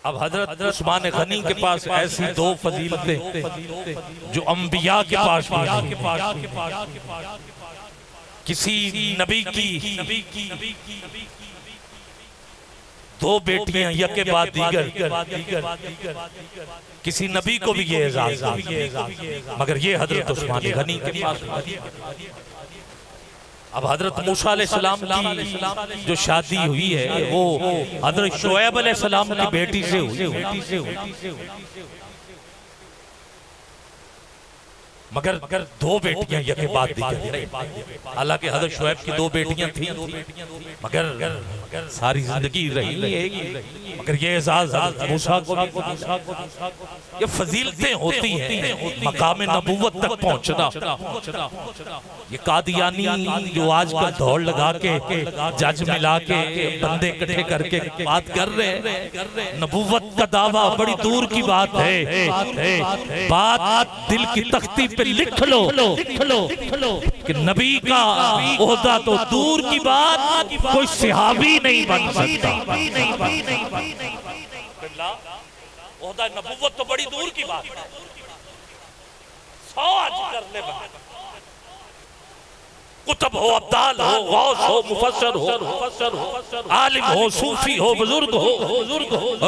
अब हजरत उस्मान गनी के पास ऐसी दो फजीलतें जो अंबिया के पास किसी नबी की दो बेटियां यके बाद दीगर किसी नबी को भी ये एजाज, मगर ये हजरत उस्मान गनी के पास। अब हजरत मूसा अलैहिस्सलाम की जो शादी हुई है वो हजरत शुएब अलैहिस्सलाम की बेटी से हुई, मगर दो बेटियां यके बाद दीगर। हालांकि हजरत शुएब की दो बेटियां थी, मगर सारी जिंदगी रही, मगर ये एजाज मूसा को ये फजीलतें होती हैं मकाम नबूवत तक पहुंचना। ये कादियानी जो आजकल दौड़ लगा के जज मिला के बंदे इकट्ठे करके बात कर रहे हैं, नबूवत का दावा बड़ी दूर की बात है। बात दिल की तख्ती पे लिख लो कि नबी का ओहदा तो दूर की बात, कोई सहाबी नहीं बन सकता। ओहदा नबूवत तो बड़ी दूर की बात है, 100 आज कर ले कुतुब हो, अब्दाल हो, गौस हो, मुफस्सर हो, आलिम हो, सूफी हो, बुजुर्ग हो,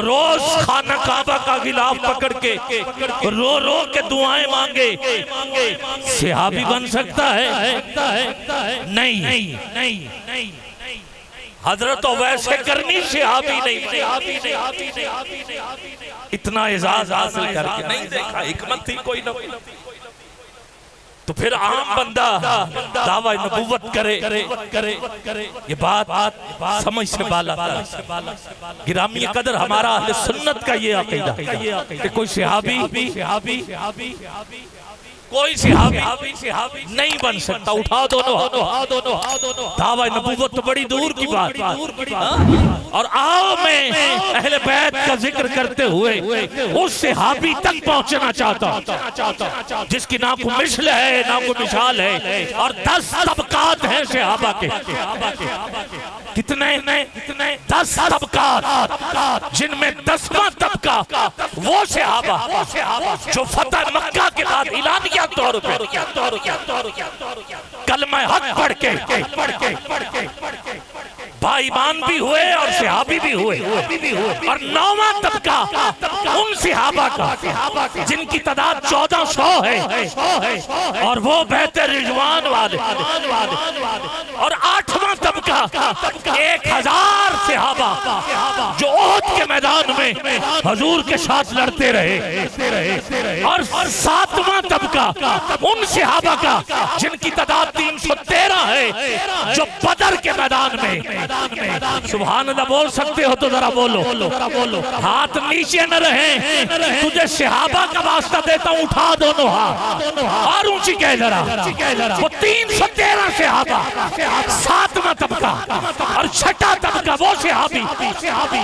रोज खाना काबा का गिलाफ पकड़ के रो रो के दुआएं मांगे, सहाबी बन सकता है? नहीं। हजरत तो वैसे करनी, सहाबी नहीं। इतना एजाज हासिल करके नहीं देखा, हिकमत थी कोई ना कोई। तो फिर आम बंदा दावा नबूवत करे, ये बात समझ से बाला। गिरामी कदर हमारा अहले सुन्नत का ये अकीदा कि कोई सहाबी कोई सहाबी नहीं बन सकता। उठाओ दोनों दावा नबूवत तो बड़ी दूर की बात। और आओ मैं अहले बैत का जिक्र करते हुए उस सहाबी तक पहुंचना चाहता जिसकी ना कोई मिसल है ना कोई मिसाल है, और 10 तबकात हैं सहाबा के। कितने 10 तबकात, जिनमें 10वां तबका वो सहाबा जो फतह मक्का के बाद ऐलानिया तौर पे कलमा हक पढ़ के भाईमान भी हुए और सहाबी भी हुए। और 9वां तबका उन सहाबा का जिनकी तादाद 1400 है, और वो बेहतर रिजवान वाले। और 8वां तबका 1000 सहाबा जो ओहद के मैदान में हुजूर के साथ लड़ते रहे। और 7वां तबका उन सहाबा का जिनकी तादाद 313 है, जो बदर के मैदान में। सुभान अल्लाह बोल सकते हो तो जरा बोलो। हाथ नीचे न रहे, तुझे सहाबा का वास्ता देता हूं, उठा दोनों हाथ और ऊंची कह जरा। वो 313 सहाबा, 7वां तबका और 6ठा तबका वो सहाबी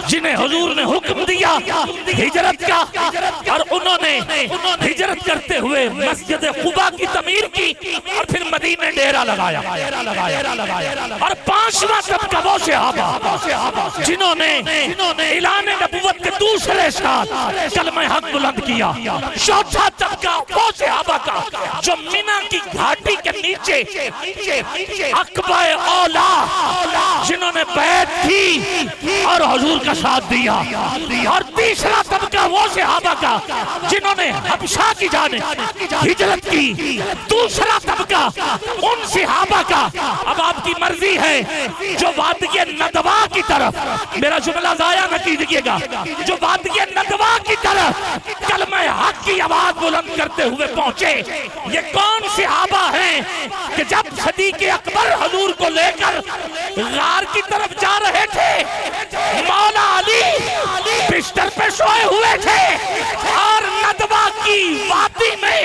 जिन्हें हुजूर ने हुक्म दिया हिजरत का, और उन्होंने हिजरत करते हुए मस्जिद कुबा की तमीर की और फिर मदीने डेरा लगाया। और 5वां तबका वो सहाबा जिन्होंने ऐलान नबूवत के दूसरे साथ कलमा हक बुलंद किया। 4था तबका वो सहाबा का जो मिना की घाटी के नीचे अक़बा औला जिन्होंने बैत की और हुजूर का साथ दिया। और 3रा तबका वो सहाबा का जिन्होंने हबशा की जानिब हिजरत की। 2रा तबका उन सहाबा का, अब आपकी मर्जी है, जो वादिये नदवा की तरफ, मेरा जुमला जाया न कीजिएगा, जो वादिये नदवा की तरफ कलमा हक की आवाज बुलंद करते हुए पहुंचे। ये कौन सहाबा हैं कि जब सदीक़ अकबर हुजूर को लेकर गार की तरफ जा रहे थे, मौला अली बिस्तर पे सोए हुए थे और नदवा की वादी में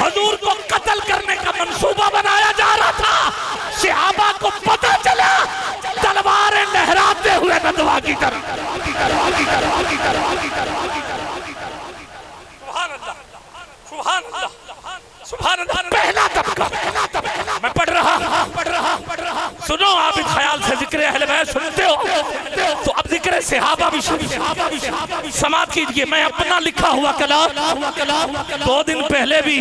हुजूर को कत्ल करने का मंसूबा बनाया जा रहा था। सहाबा को पता चला, तलवारें लहराते हुए नदवा की तरफ। पहला तबका मैं पढ़ रहा, सुनो आप इस ख्याल से जिक्र अहले बैत सुनते हो तो अब जिक्र सहाबा भी समाप्त कीजिए। मैं अपना लिखा हुआ कलाम 2 दिन पहले भी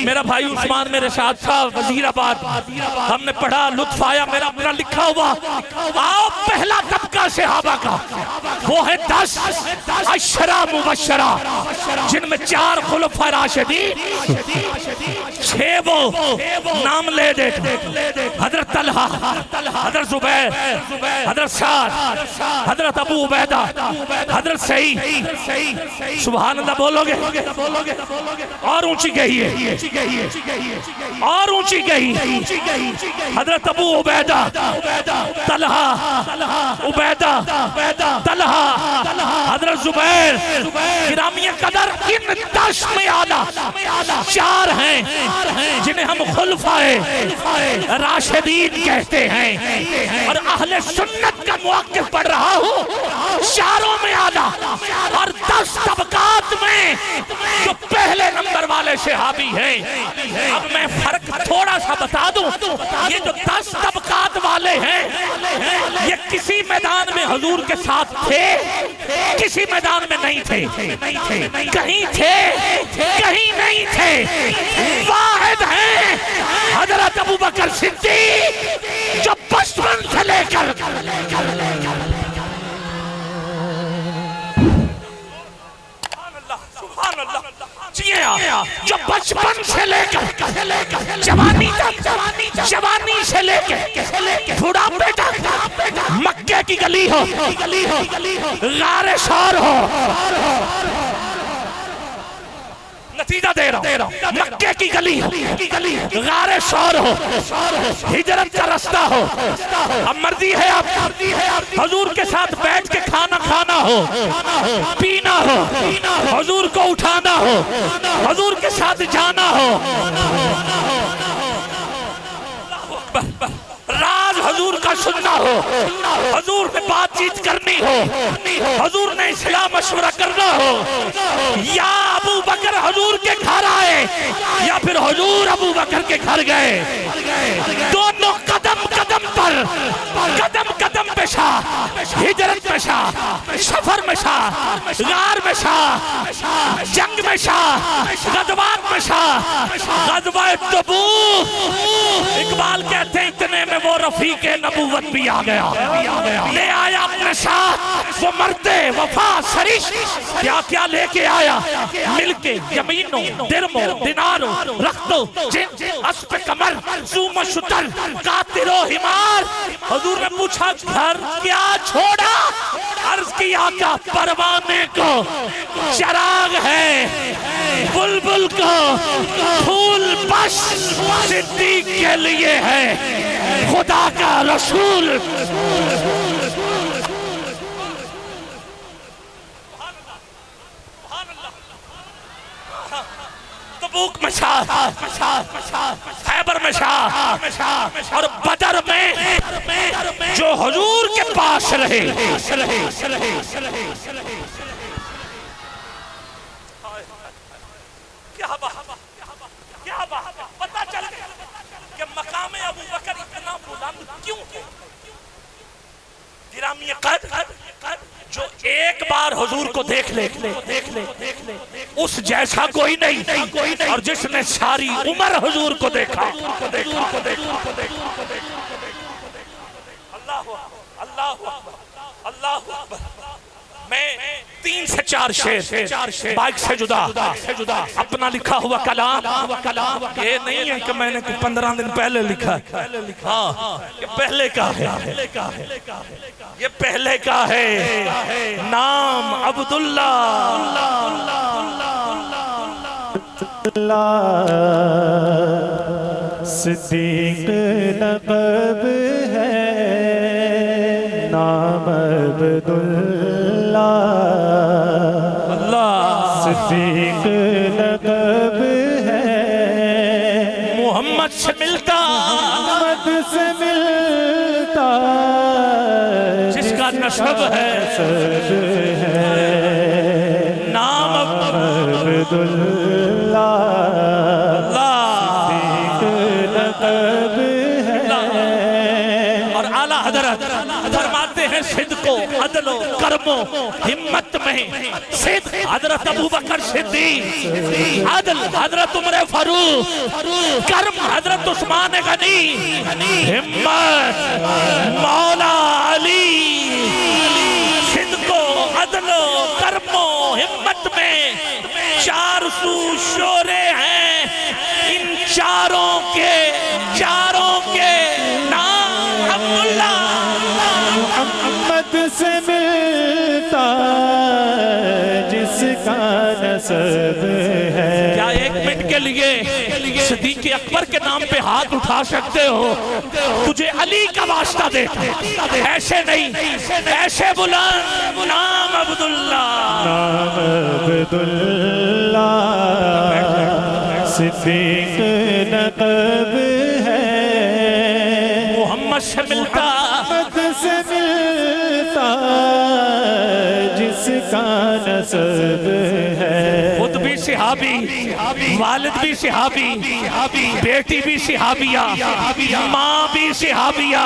मेरा भाई उस्मान मेरे साथ था वजीराबाद, हमने पढ़ा, लुत्फ आया। मेरा अपना लिखा हुआ आओ पहला तबका सहाबा का वो है 10 अशरा मुबशरा, जिनमें 4 खुलफा राशिदीन, 6 वो नाम ले दे, हजरत तलहा, हजरत जुबैर, हजरत साद, हजरत अबू उबैदा, हजरत सईद। सुभान अल्लाह बोलोगे? और ऊंची गई है, और ऊंची गई। हजरत अबू उबैदा, तलहा, उबैदा, तलहा, हजरत जुबैर, गिरामी कदर, इन 10 में आला 4 हैं जिन्हें हम खुलफाए राशिदीन कहते हैं। और अहले सुन्नत का मुआक्किफ पढ़ रहा हूँ, 4 में आला। और 10 तबकात में जो पहले नंबर वाले सहाबी हैं। अब मैं फर्क थोड़ा सा बता दूं, ये जो 10 तबकात वाले हैं, ये किसी मैदान में हुजूर के साथ थे, किसी मैदान में नहीं थे, कहीं थे कहीं नहीं थे। वाहिद हैं हजरत अबू बकर सिद्दीक, जो बचपन से लेकर जो बचपन से लेकर जवानी तक, जवानी से लेकर बुढ़ापे तक, मक्के की गली हो, गारे शौर हो, नतीजा दे रहा हूं, मक्के की गली हो, गारे शौर हो, हिजरत का रास्ता हो। अब मर्जी है आप हुजूर के साथ बैठ के खाना खाना हो, पीना हो, हुजूर को उठाना हो, हुजूर के साथ जाना हो, राज हुजूर का सुनना हो, हुजूर ने बातचीत करनी हो, हुजूर ने इस्लाम मशवरा करना हो, या अबू बकर हुजूर के घर आए या फिर हुजूर अबू बकर के घर गए, दोनों कदम कदम पर, कदम कदम पे शाह, हिजरत में शाह, सफर में शाह, गार में शाह, जंग में शाह, गज़वात में शाह, गज़वाए तबूक। इकबाल कहते हैं इतने में वो रफीके नबूवत भी आ गया, ले आया अपने साथ वो मर्दे वफा सरिश। क्या क्या लेके आया? मिलके जमीनों, दिरमो, दिनारों, रख्तो, जिन, अस्प कमर, सूम शुतर, कातिरो हिमार। हुजूर ने पूछा घर क्या छोड़ा? अर्ज किया क्या परवाने को चराग है, बुलबुल को फूल बस सिद्दीक के लिए है खुदा का रसूल। तबूक में शाह, खैबर में शाह, और बदर में जो हुजूर के पास रहे। क्या बात, पता चल गया कि मकाम अबू बकर इतना बुलंद क्यों है। गिरामी कद जो एक बार हुजूर को देख ले उस जैसा कोई नहीं, और जिसने सारी उम्र हुजूर को देखा। अल्लाह अल्लाह। मैं 3 से 4 शेर बाइक से जुदा अपना लिखा हुआ कलाम, ये नहीं है कि मैंने 15 दिन पहले लिखा। हाँ, ये पहले का है, ये पहले का है। नाम अब्दुल्ला सिद्दीक लक़ब है, नाम अब्दुल्ला। सिद्दीक लक़ब है, मोहम्मद से मिलता, मोहम्मद से मिलता, जिसका नस्ब है, नाम अब्दुल्ला। और आला हजरत फरमाते हैं सिद्द को अदलो कर्मो हिम्मत में सिद्ध हजरत अबू बकर सिद्दीक, अदल हजरत उमर फारूक, कर्म हजरत उस्मान गनी, हिम्मत मौला अली। सिद्को अदलो कर्मो हिम्मत में चार सू शोरे हैं, इन चारों के नाम अब्दुल्लाह मोहम्मद से मिलता जिसका नसब है। क्या एक मिनट के लिए सिद्दीक़ अकबर के नाम पे हाथ उठा सकते हो? तुझे अली का वास्ता देता, ऐसे नहीं, ऐसे बुलंद नाम अब्दुल्लाह, नाम अब्दुल्लाह सिद्दीक नक़ब है। मोहम्मद से मिलता जिसका नसब है। खुद भी सिहाबी, वालिद भी सिहाबी, बेटी भी सिहाबिया, माँ भी सिहाबिया,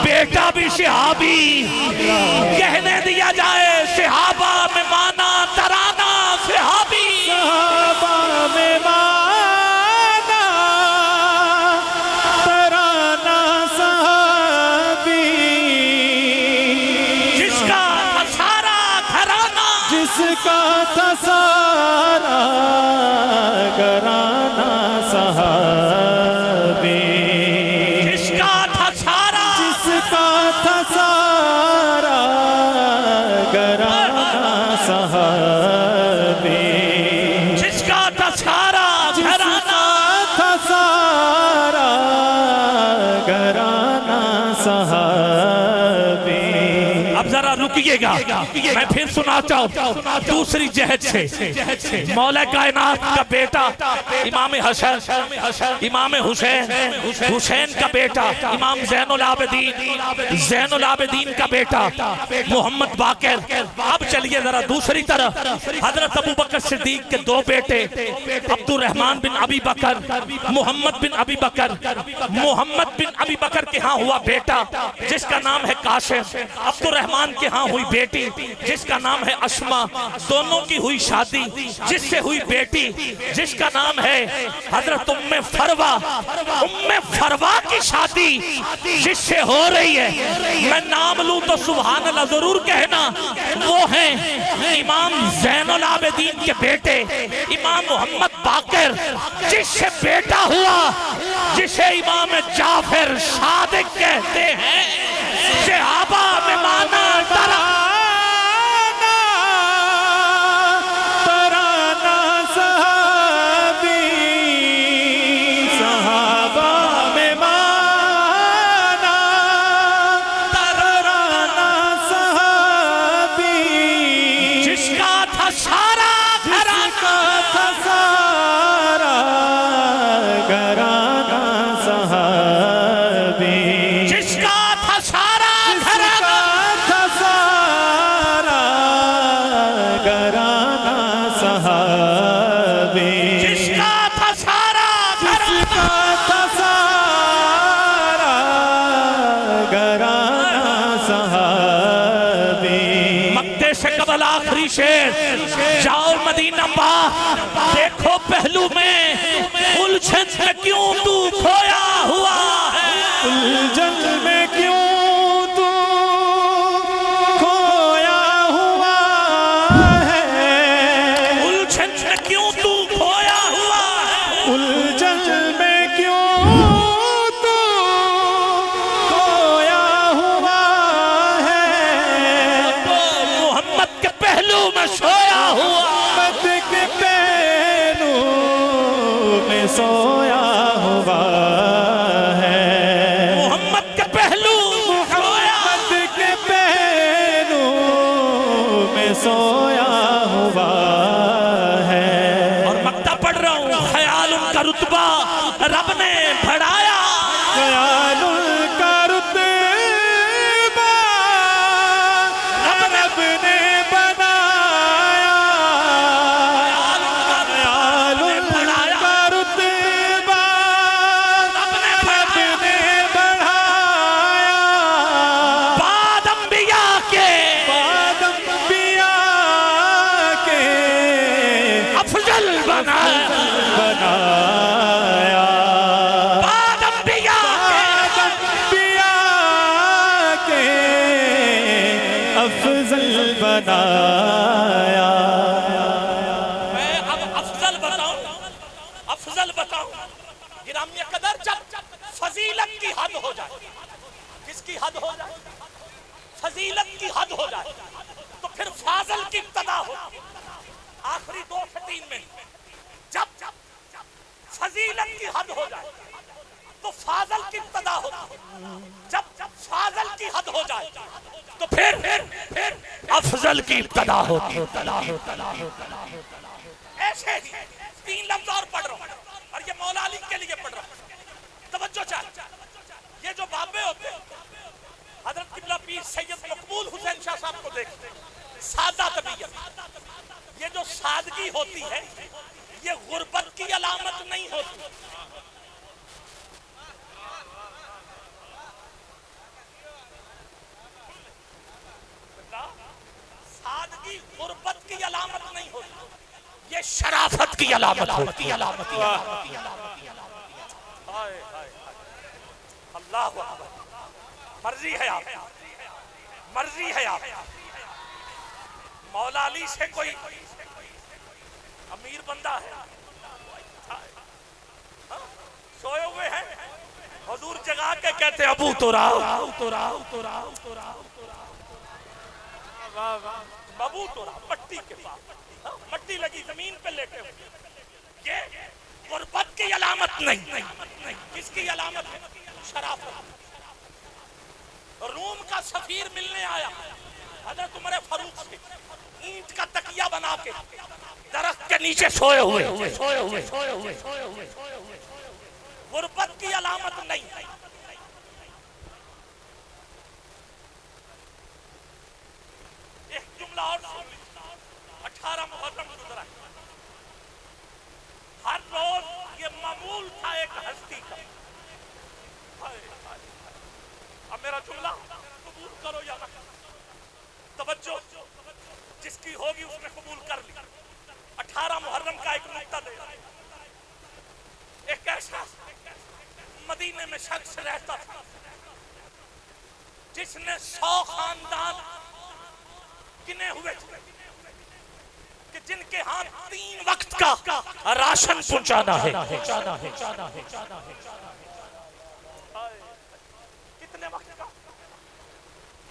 बेटा भी सिहाबी। कहने दिया जाए सिहाबा में माना तराना सिहाबी, सहाबा में माना तराना सहाबी, जिसका था सारा घराना, जिसका था सारा घराना सहाबी, जिसका था सारा, जिसका था सारा घराना सहाबी, जिसका था सारा घराना, था सारा घराना सहाबी। अब जरा रुकिएगा, मैं फिर सुनाता हूँ दूसरी जहद से। मौला कायनात का बेटा इमाम हसन, इमाम हुसैन, हुसैन का बेटा इमाम ज़ैनुल आबिदीन का बेटा मोहम्मद बाकर। अब चलिए जरा दूसरी तरफ, हजरत अबू बकर सिद्दीक के दो बेटे अब्दुर्रहमान बिन अबी बकर, मोहम्मद बिन अबी बकर। मोहम्मद बिन अबी बकर के यहाँ हुआ बेटा जिसका नाम है कासिम, अब्दुर्रहमान के यहाँ हुई बेटी जिसका नाम है अस्मा। दोनों की हुई शादी, जिससे हुई बेटी जिसका नाम है हजरत उम्मे फरवा। उम्मे फरवा की शादी जिससे हो रही है, मैं नाम लूं तो सुभान अल्लाह जरूर कहना, वो है इमाम ज़ैनुल आबिदीन के बेटे इमाम मोहम्मद बाकर, जिससे बेटा हुआ जिसे इमाम जाफर सादिक कहते हैं। सहाबा में माना तराना तराना सहाबी, सहाबा में माना तराना सहाबी, जिसका था सारा जिसका था सारा घराना सहाबी, जिसका था सारा जिसका था सारा घराना सहाबी, जिसका था सारा जिसका था सारा घराना सहाबी। मक्के से कबल आखिरी शेर, जाओ मदीना पा, देखो पहलू में उलझन में क्यों तू खोया हुआ है, उलझन में क्यों तू खोया हुआ है, उलझन में क्यों तू खोया हुआ है, उलझन में क्यों तू खोया हुआ है, मोहम्मद के पहलू में सोया हुआ, मत के पहलू में सोया हुआ है, मोहम्मद के पहलू सोया, मत के पहलू में सोया हुआ है। और मक्ता पढ़ रहा हूँ, ख्याल उनका रुतबा रब ने बढ़ाया, ख्यालुल का रुतबा रब ने बनाया, ख्यालुल का रुतबा रब ने बढ़ाया, बाद अंबिया के बनाया। मैं अब अफजल बताऊं गिरामिया कदर, जब फजीलत की हद हो जाए, किसकी हद हो जाए, फजीलत की हद हो जाए, तो फिर फाजल की इब्तदा हो। आखिरी 2 से 3 मिनट, जब फजीलत की हद हो जाए तो फाजल की इब्तदा हो। जब फाजल की हद हो जाए तो फिर अफजल की इब्तदा होती। ऐसे ही 3 लफ्ज और पढ़ रहा हूं, और ये मौला अली के लिए पढ़ रहा हूं। तवज्जो चाह, ये जो बाबे होते हैं, हजरत किबला पीर सैयद मकबूल हुसैन शाह साहब को देखते, सादा तबीयत, ये जो सादगी होती है ये गुर्बत की अलामत नहीं होती। सादगी गुर्बत की अलामत नहीं होती, ये शराफत की अलामत होती है। अल्लाह अकबर। मर्जी है आप, मर्जी है आप। मौला अली से कोई अमीर बंदा है, सोए हुए हैं, हुजूर जगा के कहते अबू तो राव, बाबू तो राव, मट्टी के पास, मट्टी लगी जमीन पे लेटे हुए। ये गुर्बत की अलामत नहीं, किसकी अलामत है, शराफत। रूम का सफीर मिलने आया हजरत उमर फारूक से, ईंट का तकिया बना के दरख्त के नीचे सोए हुए। गुर्बत की अलामत नहीं। एक जुमला और, 18 मुहर्रम गुजरा, हर रोज ये मामूल था एक हस्ती का। अब मेरा जुमला कबूल करो या ना, तवज्जो, जिसकी होगी उसने कबूल कर ली। 18 मुहर्रम का एक नुक्ता दे। एक ऐसा मदीने में शख्स रहता था जिसने 100 खानदान गिने हुए थे कि जिनके हाथ 3 वक्त का राशन पहुंचाना है। कितने वक्त का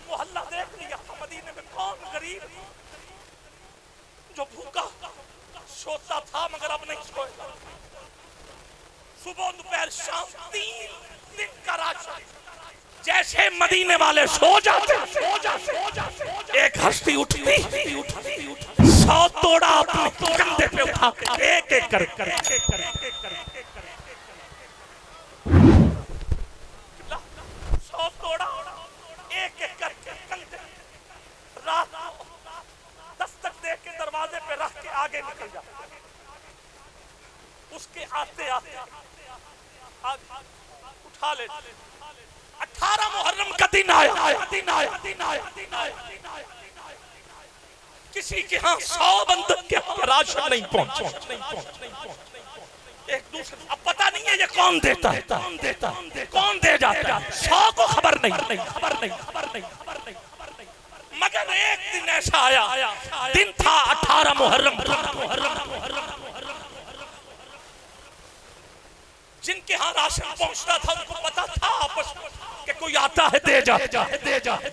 मोहल्ला देख लिया था मदीने में, कौन गरीब जो भूखा सोता था मगर अब नहीं सोएगा। सुबह दोपहर शाम 3 दिन का राशन। जैसे मदीने वाले सो जाते, एक हस्ती उठती, 100 तोड़ा अपने कंधे पे उठा के एक एक कर तोड़ा एक एक करके कंधे, रात दस्तक दे के दरवाजे पे रख के आगे निकल जाता। उसके आते आते उठा ले। 18 मुहर्रम का दिन आया, किसी के यहाँ 100 बंदक के राशन नहीं पहुंचा। एक दूसरे, अब पता नहीं है ये कौन देता है, कौन दे जाता है, 100 को खबर नहीं। मगर एक दिन ऐसा आया, दिन था 18 मुहर्रम, जिनके यहाँ राशन पहुंचता था उनको पता था आपस में कि कोई आता है दे जा,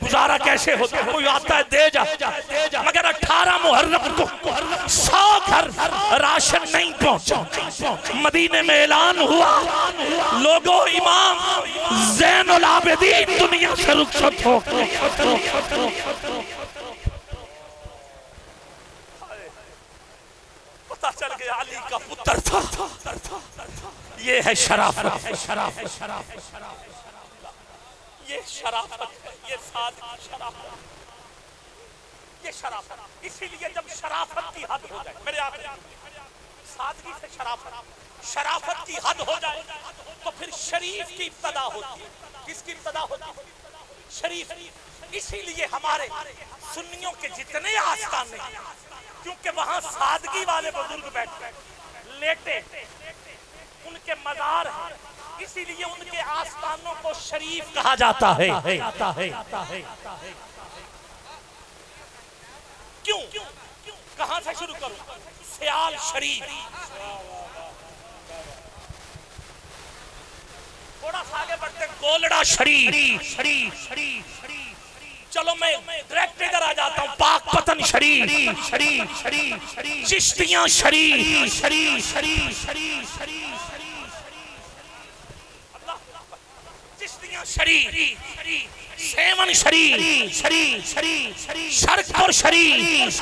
गुजारा कैसे होता है, कोई आता है दे जा। मगर 18 मुहर्रम को 100 घर राशन नहीं पहुंचा। मदीने में ऐलान हुआ, लोगों इमाम ज़ैनुल आबिदीन दुनिया से रुखसत हो। पता चल गया अली का पुत्र था। ये है शराफत, ये शराफत है, ये सादगी शराफत, ये शराफत। इसीलिए जब शराफत की हद हो जाए, मेरे आखिरी, सादगी से शराफत की हद हो जाए तो फिर शरीफ की इब्तदा होती है। किसकी इब्तदा होती है, शरीफ। इसीलिए हमारे सुन्नियों के जितने आस्थाने, क्योंकि वहां सादगी वाले बुजुर्ग बैठे लेटे, उनके मज़ार हैं, इसीलिए उनके आस्थानों को शरीफ कहा जाता है। क्यों? कहां से शुरू करूं? सियाल शरीफ, थोड़ा सा आगे बढ़ते गोलड़ा शरीफ, चलो मैं डायरेक्ट इधर आ जाता हूं, पाकपतन शरीफ, चिश्तियां शरीफ, चिश्तियां शरीफ, सेवन शरीफ, शरकपुर शरीफ,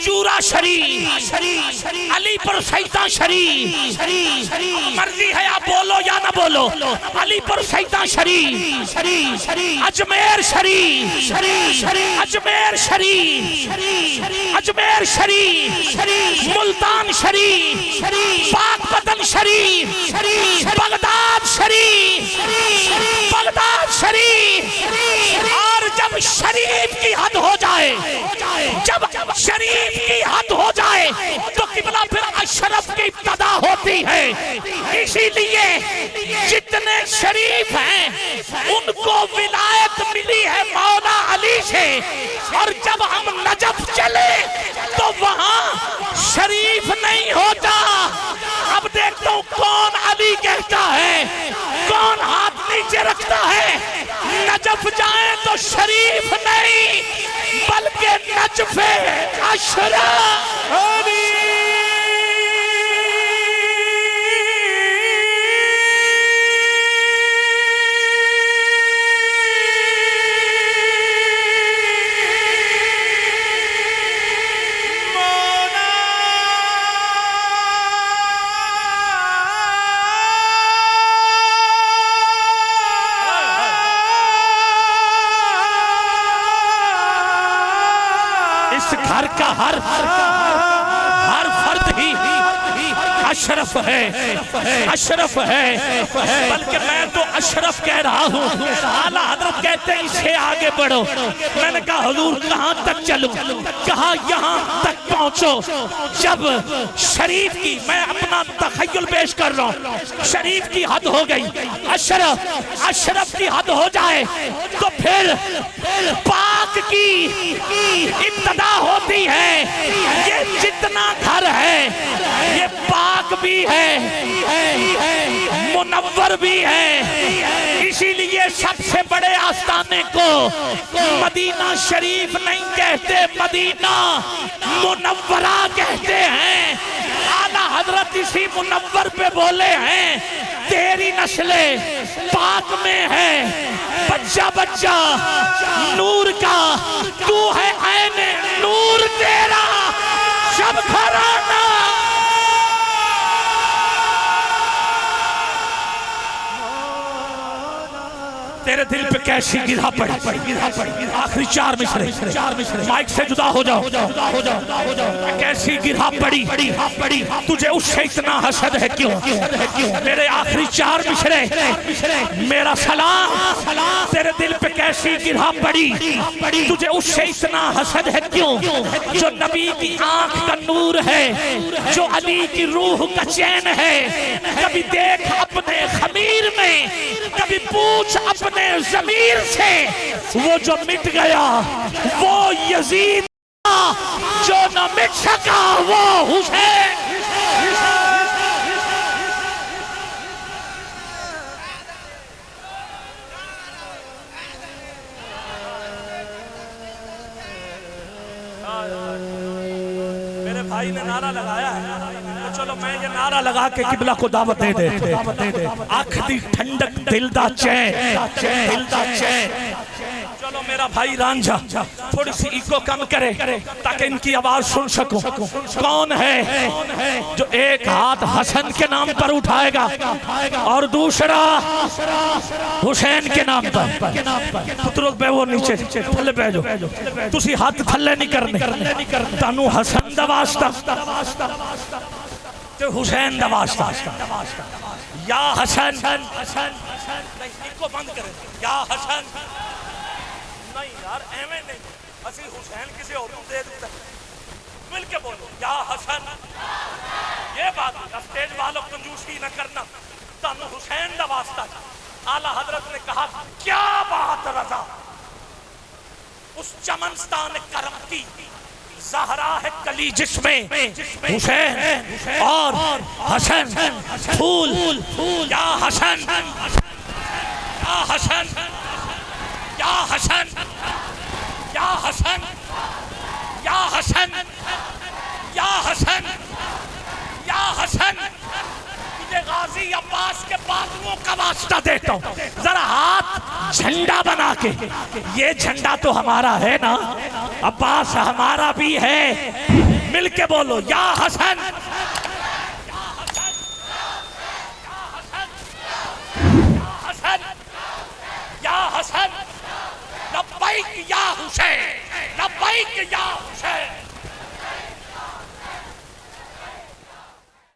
चूरा शरीफ, अलीपुर सैता शरीफ, मर्जी है आप बोलो या ना बोलो, अलीपुर सैता शरीफ, अजमेर शरीफ, अजमेर शरीफ, अजमेर शरीफ, मुल्तान शरीफ, पाकपतन शरीफ, बगदाद शरीफ, बगदाद शरीफ। और जब शरीफ की हद हो जाए, जब शरीफ की हद हो जाए तो किबला फिर अशरफ की इब्तदा होती है। इसीलिए जितने शरीफ हैं उनको विलायत मिली है मौला अली से। और जब हम नजफ चले तो वहां शरीफ नहीं होता। अब देखता हूं कौन अली कहता है, कौन हाथ नीचे रखता है। नजफ जाए तो शरीफ नहीं बल्कि नजफे अशरफ। घर का हर फर्द ही अशरफ है, अशरफ है। बल्कि मैं तो अशरफ कह रहा हूँ। आला हजरत कहते हैं इसे आगे बढ़ो। मैंने कहा हुजूर कहाँ तक चलूं? कहा यहाँ तक पहुँचो जब शरीफ की, मैं अपना तखय्युल पेश कर रहा हूँ, शरीफ की हद हो गई, अशरफ की हद हो जाए तो फिर पाक की इब्तदा होती है। ये जितना घर है ये पाक भी है, मुनव्वर भी है। इसीलिए सबसे बड़े आस्थाने को मदीना शरीफ नहीं कहते, मदीना मुनव्वरा कहते हैं। आला हजरत इसी मुनव्वर पे बोले हैं तेरी नस्ले पाक में है, बच्चा बच्चा नूर का, तू है ऐने नूर तेरा सब घराना। तेरे दिल पे कैसी गिरा पड़ी, आखिरी चार मिसरे माइक से जुदा हो जाओ, कैसी गिरा पड़ी, तुझे उससे इतना हसद है क्यों? मेरे आखिरी चार मिसरे, मेरा सलाम, तेरे दिल पे कैसी गिरा पड़ी, तुझे उससे इतना हसद है क्यों? जो नबी की आंख का नूर है, जो अली की रूह का चैन है। कभी देख अपने खमीर में, कभी पूछ अपने ज़मीर से, वो जो मिट गया वो यजीद, जो न मिट सका वो हुसैन। मेरे भाई ने नारा लगाया है तो चलो मैं ये नारा लगा के किबला को दावत दे दे। आँख दी ठंडक दिल दा चैन, चलो मेरा भाई रांझा थोड़ी सी इको कम करे ताकि इनकी आवाज सुन सकूं। कौन है जो एक हाथ हसन के नाम पर उठाएगा और दूसरा हुसैन के नाम पर? पुत्रों पे वो नीचे थल्ले पे जो तुसी हाथ थल्ले नहीं करने, तानू हसन दा वास्ता ते हुसैन दा वास्ता। या हसन, इको बंद करे, या हसन नहीं यार एवं नहीं, असि हुसैन किसी और को दे देता, मिल के बोलो या हसन। ये बात स्टेज वालों कंजूसी न करना, तानू हुसैन दा वास्ता। आला हजरत ने कहा क्या बात रजा, उस चमनस्तान करम की ज़हरा है कली जिसमें हुसैन और हसन फूल या हसन या हसन या हसन या हसन या हसन या हसन या हसन तुझे गाजी अब्बास के बाजुओं का वास्ता देता हूँ, जरा हाथ झंडा बना के, ये झंडा तो हमारा है ना, अब्बास हमारा भी है, मिलके बोलो या हसन या हसन या हसन या हसन या हसन लब्बैक या हुसैन लब्बैक या हुसैन।